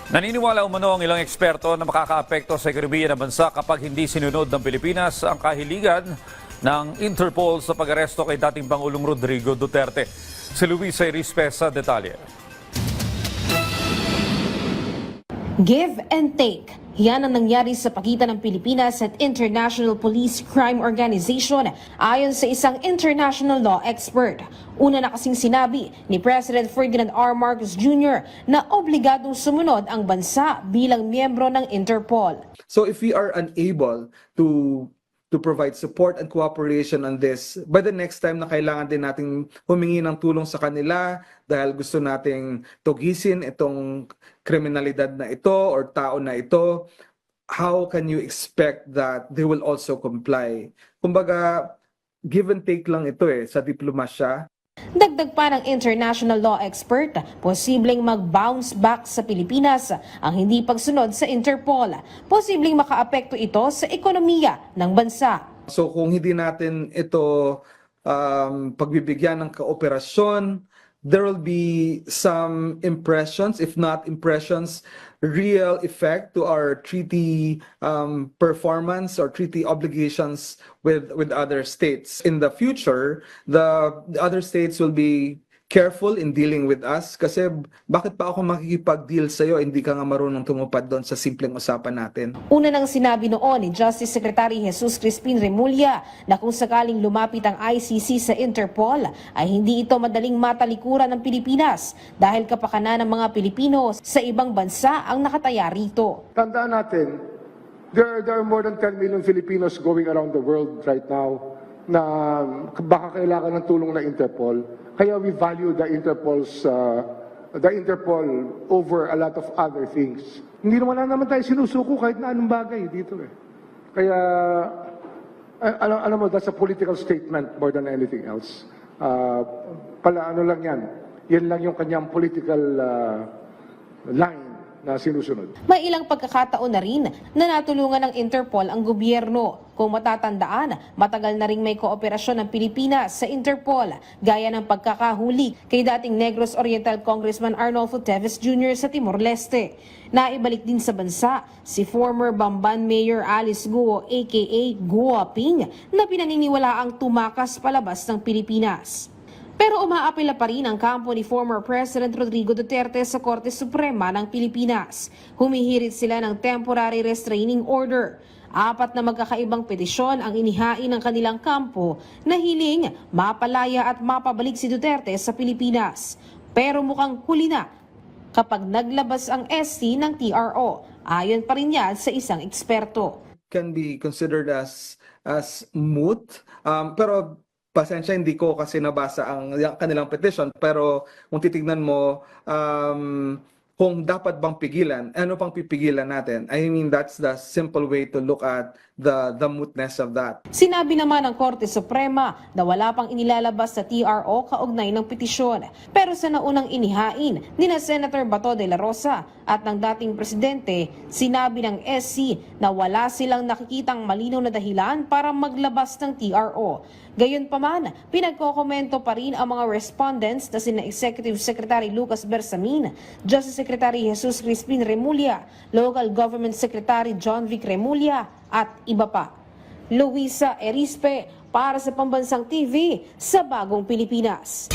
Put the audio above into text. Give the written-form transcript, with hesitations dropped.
Naniniwala umano ang ilang eksperto na makakaapekto sa ekonomiya ng bansa kapag hindi sinunod ng Pilipinas ang kahiligan ng Interpol sa pag-aresto kay dating Pangulong Rodrigo Duterte. Si Luisa Erispe sa detalye. Give and take. Yan ang nangyari sa pagitan ng Pilipinas at International Police Crime Organization ayon sa isang international law expert. Una na kasing sinabi ni President Ferdinand R. Marcos Jr. na obligadong sumunod ang bansa bilang miyembro ng Interpol. So if we are unable to provide support and cooperation on this, by the next time na kailangan din nating humingi ng tulong sa kanila dahil gusto nating tugisin itong kriminalidad na ito or tao na ito, how can you expect that they will also comply? Kumbaga, give and take lang ito sa diplomasya. Dagdag pa ng international law expert, posibleng mag-bounce back sa Pilipinas ang hindi pagsunod sa Interpol. Posibleng makaapekto ito sa ekonomiya ng bansa. So kung hindi natin ito pagbibigyan ng kooperasyon, there will be some impressions, if not impressions, real effect to our treaty performance or treaty obligations with other states. In the future, the other states will be careful in dealing with us kasi bakit pa ako makikipag-deal sa'yo, hindi ka nga marunong tumupad doon sa simpleng usapan natin. Una nang sinabi noon ni Justice Secretary Jesus Crispin Remulla na kung sakaling lumapit ang ICC sa Interpol ay hindi ito madaling matalikuran ng Pilipinas dahil kapakanan ng mga Pilipino sa ibang bansa ang nakataya rito. Tandaan natin, there are more than 10 million Filipinos going around the world right now na baka kailangan ng tulong ng Interpol. Kaya we value the Interpol over a lot of other things. Hindi naman tayo sinusuko kahit na anong bagay dito Kaya, alam mo, that's a political statement more than anything else. Ano lang yan. Yan lang yung kanyang political line na sinusunod. May ilang pagkakataon na rin na natulungan ng Interpol ang gobyerno. Kung matatandaan, matagal na ring may kooperasyon ng Pilipinas sa Interpol, gaya ng pagkakahuli kay dating Negros Oriental Congressman Arnolfo Teves Jr. sa Timor-Leste. Naibalik din sa bansa si former Bamban Mayor Alice Guo aka Guo Ping na pinaniniwalaang tumakas palabas ng Pilipinas. Pero umaapela pa rin ang kampo ni former President Rodrigo Duterte sa Korte Suprema ng Pilipinas. Humihirit sila ng temporary restraining order. 4 na magkakaibang petisyon ang inihain ng kanilang kampo na hiling mapalaya at mapabalik si Duterte sa Pilipinas. Pero mukhang huli na kapag naglabas ang SC ng TRO. Ayon pa rin yan sa isang eksperto. Can be considered as moot, pero pasensya, hindi ko kasi nabasa ang kanilang petition, pero kung titignan mo, kung dapat bang pigilan, ano pang pipigilan natin? I mean, that's the simple way to look at the mootness of that. Sinabi naman ng Korte Suprema na wala pang inilalabas sa TRO kaugnay ng petisyon. Pero sa naunang inihain ni na Senator Bato de la Rosa at ng dating presidente, sinabi ng SC na wala silang nakikitang malinaw na dahilan para maglabas ng TRO. Gayunpaman, pinagkokomento pa rin ang mga respondents na sina Executive Secretary Lucas Bersamin, Justice Secretary Jesus Crispin Remulla, Local Government Secretary John Vic Remulla at iba pa. Luisa Erispe para sa Pambansang TV sa Bagong Pilipinas.